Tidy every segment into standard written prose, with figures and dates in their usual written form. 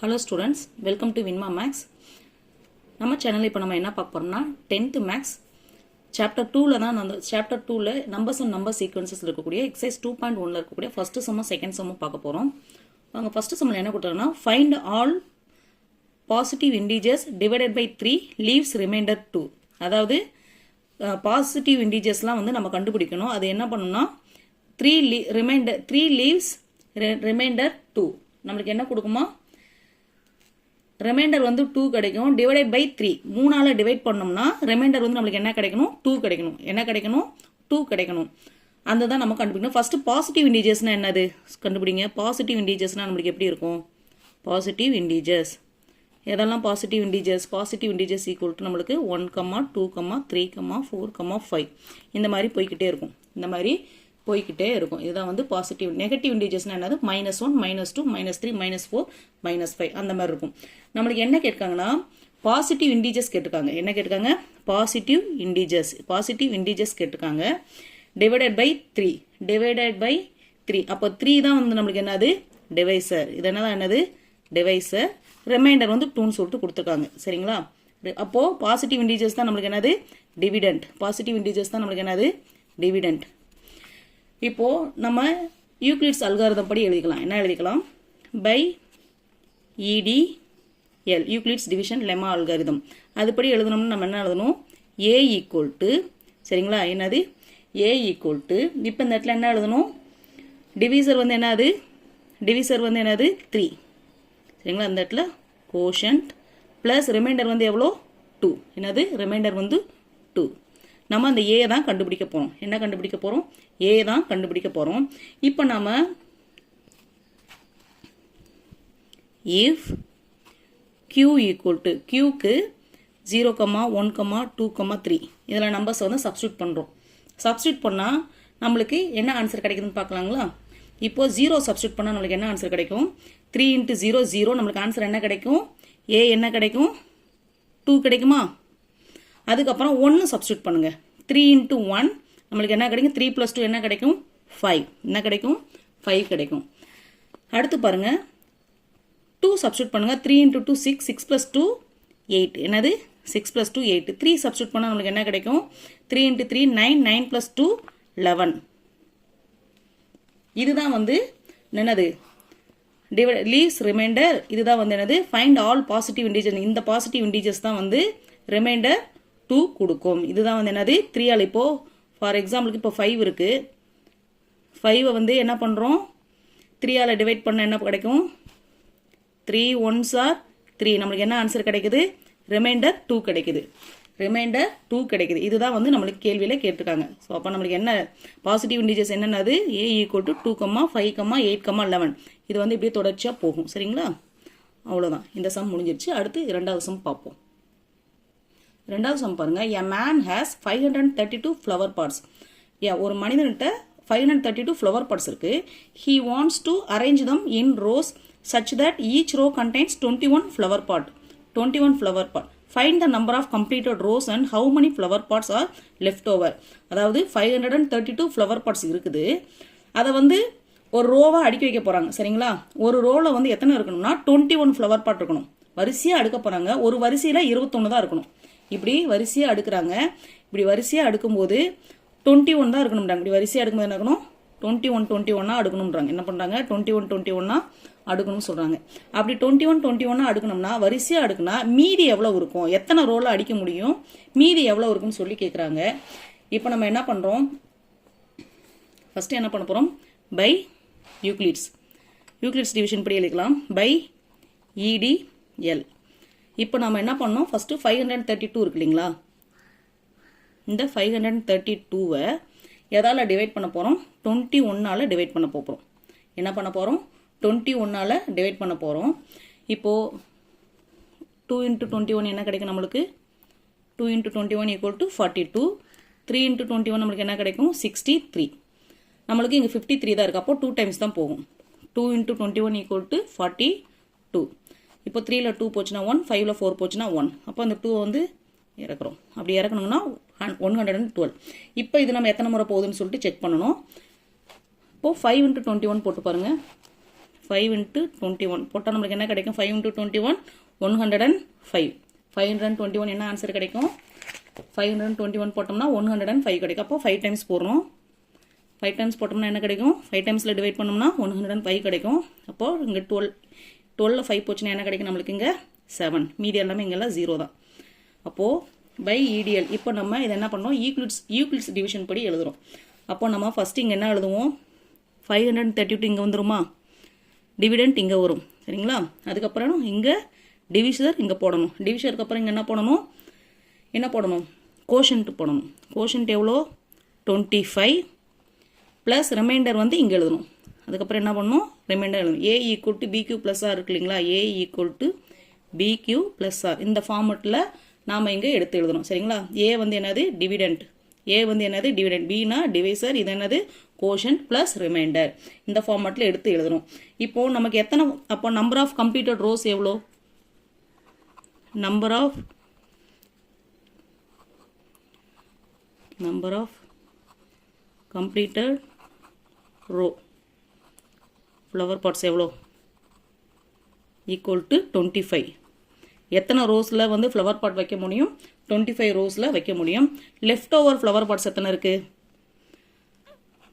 Hello students, welcome to Winma Max. நம்ம சேனல்ல இப்போ நம்ம என்ன பார்க்க போறோம்னா 10th மேக்ஸ் சாப்டர் 2ல தான் சாப்டர் 2ல நம்பர்ஸ் அண்ட் நம்பர் சீக்வென்சஸ்ல இருக்கக்கூடிய எக்ஸசைஸ் 2.1ல இருக்கக்கூடிய ஃபர்ஸ்ட் சம் செகண்ட் சம் பார்க்க போறோம். வாங்க ஃபர்ஸ்ட் சம்ல என்ன கொடுத்தாங்கன்னா find all positive integers divided by 3 leaves remainder 2. அதாவது பாசிட்டிவ் இன்டிஜர்ஸ்லாம் வந்து நம்ம கண்டுபிடிக்கணும். அது என்ன பண்ணனும்னா 3 leaves remainder 2 நமக்கு என்ன கொடுக்குமா ரிமைண்டர் வந்து 2 கிடைக்கும் டிவைடட் பை 3 3ஆல டிவைட் பண்ணோம்னா ரிமைண்டர் வந்து நமக்கு என்ன கிடைக்கணும் 2 கிடைக்கணும். என்ன கிடைக்கணும் 2 கிடைக்கணும். அந்த தான் நம்ம கண்டுபிடிக்கணும். ஃபர்ஸ்ட் பாசிட்டிவ் இன்டிஜர்ஸ்னா என்னது கண்டுபிடிங்க. பாசிட்டிவ் இன்டிஜர்ஸ்னா நமக்கு எப்படி இருக்கும்? பாசிட்டிவ் இன்டிஜர்ஸ் எதெல்லாம் positive integers? Positive integers equal to நம்மளுக்கு 1, 2, 3, 4, 5 இந்த மாதிரி போய்கிட்டே இருக்கும். இந்த மாதிரி போய்கிட்டே இருக்கும். இதுதான் வந்து பாசிட்டிவ். நெகட்டிவ் இன்டிஜர்ஸ்னா என்னது? -1, -2, -3, -4, -5 அந்த மாதிரி இருக்கும். நம்மளுக்கு என்ன கேட்காங்கன்னா பாசிட்டிவ் இன்டிஜர்ஸ் கேட்டிருக்காங்க. என்ன கேட்டிருக்காங்க? பாசிட்டிவ் இன்டிஜர்ஸ் கேட்டிருக்காங்க. டிவைடட் பை 3 அப்போ 3 தான் வந்து நம்மளுக்கு என்னது? டிவைசர். இது என்னது? டிவைசர். ரிமைண்டர் வந்து 2ன்னு சொல்லிட்டு கொடுத்துருக்காங்க. சரிங்களா? அப்போ பாசிட்டிவ் இன்டிஜர்ஸ் தான் நம்மளுக்கு என்னது? டிவிடெண்ட். பாசிட்டிவ் இன்டிஜர்ஸ் தான் நம்மளுக்கு என்னது? டிவிடெண்ட். இப்போ நம்ம யூக்ளிட்ஸ் அல்காரிதம் படி எழுதிக்கலாம். என்ன எழுதிக்கலாம்? By EDL Euclid's division lemma algorithm அதுபடி எழுதணும்னு நம்ம என்ன எழுதணும்? A ஈக்குவல் டு சரிங்களா? என்னது? A ஈக்குவல் டு இப்போ இந்த இடத்துல என்ன எழுதணும்? டிவிசர் வந்து என்னது? 3 சரிங்களா? இந்த இடத்துல கோஷன்ட் ப்ளஸ் ரிமைண்டர் வந்து எவ்வளோ? 2. என்னது? ரிமைண்டர் வந்து 2. நம்ம அந்த A தான் கண்டுபிடிக்க போகிறோம். என்ன கண்டுபிடிக்க போகிறோம்? A தான் கண்டுபிடிக்க போகிறோம். இப்போ நம்ம if Q ஈக்குவல் டு Qக்கு 0, 1, 2, 3 இதில் நம்பர்ஸ் வந்து சப்ஸ்டியூட் பண்ணுறோம். சப்ஸ்டியூட் பண்ணால் நம்மளுக்கு என்ன ஆன்சர் கிடைக்குதுன்னு பார்க்கலாங்களா? இப்போ 0 சப்ஸ்டியூட் பண்ணால் நம்மளுக்கு என்ன ஆன்சர் கிடைக்கும்? 3 × 0 0 நம்மளுக்கு ஆன்சர் என்ன கிடைக்கும்? A என்ன கிடைக்கும்? 2 கிடைக்குமா? அதுக்கப்புறம் 1 சப்ஸ்டியூட் பண்ணுங்க. 3 × 1 நம்மளுக்கு என்ன கிடைக்கும்? 3 + 2 என்ன கிடைக்கும்? 5. என்ன கிடைக்கும்? 5 கிடைக்கும். அடுத்து பாருங்க 2 சப்ஸ்டியூட் பண்ணுங்க. 3 × 2 6, 6 + 2 8. என்னது? 6 + 2 8. 3 சப்ஸ்டியூட் பண்ணால் நம்மளுக்கு என்ன கிடைக்கும்? 3 × 3 9, 9 + 2 11. இதுதான் வந்து என்னது? Leaves reminder. இதுதான் வந்து என்னது? Find all positive integers. இந்த பாசிட்டிவ் இன்டிஜர்ஸ் தான் வந்து ரிமைண்டர் 2 கொடுக்கும். இதுதான் வந்து என்னது? 3ஆல் இப்போ ஃபார் எக்ஸாம்பிளுக்கு இப்போ 5 இருக்கு. 5 வந்து என்ன பண்ணுறோம்? 3ஆல் டிவைட் பண்ண என்ன கிடைக்கும்? 3 1s are 3 நம்மளுக்கு என்ன ஆன்சர் கிடைக்குது? ரிமைண்டர் 2 கிடைக்குது. இதுதான் வந்து நம்மளுக்கு கேள்வியில் கேட்டிருக்காங்க. ஸோ அப்போ நம்மளுக்கு என்ன பாசிட்டிவ் இன்டிஜர்ஸ் என்னென்னது? A ஈக்குவல் டு 2, 5, 8, 11 இது வந்து இப்படியே தொடர்ச்சியாக போகும். சரிங்களா? அவ்வளோதான். இந்த சம் முடிஞ்சிருச்சு. அடுத்து இரண்டாவது சம் பார்ப்போம். ரெண்டாவது சம் பாருங்க. A man has 532 flower pots. ஒரு மனிதன்கிட்ட 532 flower pots இருக்கு. He wants to arrange them in rows such that each row contains 21 flower pot. Find the number of completed rows and how many flower pots are left over. அதாவது 532 flower pots இருக்குது. அதை வந்து ஒரு ரோவா அடுக்கி வைக்க போறாங்க. சரிங்களா? ஒரு ரோல வந்து எத்தனை இருக்கணும்னா 21 flower pot இருக்கணும். வரிசையா அடுக்க போறாங்க. ஒரு வரிசையில 21 தான் இருக்கணும். இப்படி வரிசையா அடுக்குறாங்க. இப்படி வரிசையா அடுக்கும்போது 21 தான் இருக்கணும்ன்றாங்க. இப்படி வரிசையா அடுக்கும்போது என்ன இருக்கணும்? 21 அடுக்கணும்ன்றாங்க. என்ன பண்றாங்க? 21 அடுக்கணும்னு சொல்றாங்க. அப்படி 21 அடுக்கணும்னா வரிசையா அடுக்குனா மீதி எவ்வளவு இருக்கும்? எத்தனை ரோல அடிக்க முடியும்? மீதி எவ்வளவு இருக்குன்னு சொல்லி கேட்குறாங்க. இப்போ நம்ம என்ன பண்றோம்? ஃபர்ஸ்ட் என்ன பண்ண போறோம்? பை யூக்ளிட்ஸ் டிவிஷன் படி எழுதிக்கலாம். By EDL. இப்போ நம்ம என்ன பண்ணோம்? ஃபர்ஸ்ட் 532 இருக்கு இல்லைங்களா? இந்த 532வை எதால டிவைட் பண்ண போறோம்? 21ஆல டிவைட் பண்ண போறோம். என்ன பண்ண போறோம்? 21ஆல டிவைட் பண்ண போறோம். இப்போ 2 × 21 என்ன கிடைக்கும் நம்மளுக்கு? 2 × 21 = 42. 3 × 21 நம்மளுக்கு என்ன கிடைக்கும்? 63. நம்மளுக்கு இங்க 53 தான் இருக்கு. அப்போ 2 டைம்ஸ் தான் போகும். 2 × 21 = 42. இப்போ 3ல 2 போச்சுன்னா 1, 5ல 4 போச்சுன்னா 1. அப்போ அந்த 2 வந்து இறக்குறோம். அப்படி இறக்கணும்னா 112. இப்போ இது நம்ம எத்தனை முறை போகுதுன்னு சொல்லிட்டு செக் பண்ணணும். இப்போ 5 × 21 போட்டு பாருங்க. 5 into 21 போட்டால் நம்மளுக்கு என்ன கிடைக்கும் 5 into 21 105 521 என்ன ஆன்சர் கிடைக்கும் 521 போட்டோம்னா 105 கிடைக்கும் அப்போ 5 டைம்ஸ் போடுறோம் 5 டைம்ஸ் போட்டோம்னா என்ன கிடைக்கும் 5 டைம்ஸில் டிவைட் பண்ணோம்னா 105 கிடைக்கும் அப்போது இங்கே 12 5 போச்சுன்னா என்ன கிடைக்கும் நம்மளுக்கு இங்கே 7 மீதி எல்லாமே இங்கெல்லாம் 0 தான் அப்போது பை EDL இப்போ நம்ம இதை என்ன பண்ணோம் யூக்ளிட்ஸ் டிவிஷன் படி எழுதுகிறோம் அப்போ நம்ம ஃபஸ்ட்டு இங்கே என்ன எழுதுவோம் 532 இங்கே வந்துருமா டிவிடெண்ட் இங்கே வரும் சரிங்களா அதுக்கப்புறம் இங்கே டிவிஷர் இங்கே போடணும் டிவிஷருக்கு அப்புறம் இங்கே என்ன போடணும் கோஷன்ட் போடணும் கோஷன்ட் எவ்வளோ 25 ப்ளஸ் ரிமைண்டர் வந்து இங்கே எழுதணும் அதுக்கப்புறம் என்ன பண்ணணும் ரிமைண்டர் எழுதணும் A equal to BQ plus r இருக்கு இல்லைங்களா A equal to BQ plus r இந்த ஃபார்மெட்டில் நாம் இங்கே எடுத்து எழுதணும் சரிங்களா A வந்து என்னது டிவிடெண்ட் A வந்து என்னது டிவிடெண்ட் Bனா டிவைசர் இது என்னது கோஷன்ட் ப்ளஸ் ரிமைண்டர் இந்த ஃபார்மெட்டில் எடுத்து எழுதணும் இப்போது நமக்கு எத்தனை அப்போ நம்பர் ஆஃப் கம்ப்ளீட்டட் ரோஸ் எவ்வளோ number of completed row flower pots எவ்வளோ ஈக்குவல் டு 25 எத்தனை ரோஸில் வந்து ஃப்ளவர் பாட் வைக்க முடியும் 25 ரோஸில் வைக்க முடியும் லெஃப்ட் ஓவர் ஃப்ளவர் பாட்ஸ் எத்தனை இருக்குது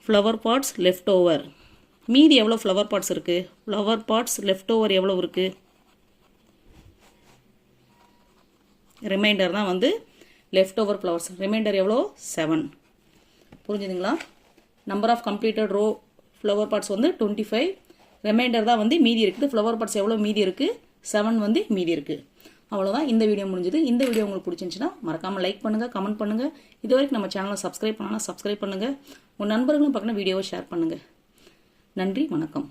ஃப்ளவர் பாட்ஸ் லெஃப்ட் ஓவர் மீதி எவ்வளோ ஃப்ளவர் பாட்ஸ் இருக்குது ஃப்ளவர் பாட்ஸ் லெஃப்ட் ஓவர் எவ்வளோ இருக்குது ரிமைண்டர் தான் வந்து லெஃப்ட் ஓவர் ஃப்ளவர்ஸ் ரிமைண்டர் எவ்வளோ 7 புரிஞ்சுதுங்களா number of completed row flower pots வந்து 25 ரிமைண்டர் தான் வந்து மீதி இருக்குது ஃப்ளவர் பாட்ஸ் எவ்வளோ மீதி இருக்குது 7 வந்து மீதி இருக்குது அவ்வளோதான் இந்த வீடியோ முடிஞ்சது இந்த வீடியோ உங்களுக்கு பிடிச்சிருந்துச்சுன்னா மறக்காமல் லைக் பண்ணுங்கள் கமெண்ட் பண்ணுங்கள் இது வரைக்கும் நம்ம சேனலை சப்ஸ்கிரைப் பண்ணலாம் சப்ஸ்கிரைப் பண்ணுங்கள் உங்கள் நண்பர்களும் பார்க்கணும் வீடியோவை ஷேர் பண்ணுங்கள் நன்றி வணக்கம்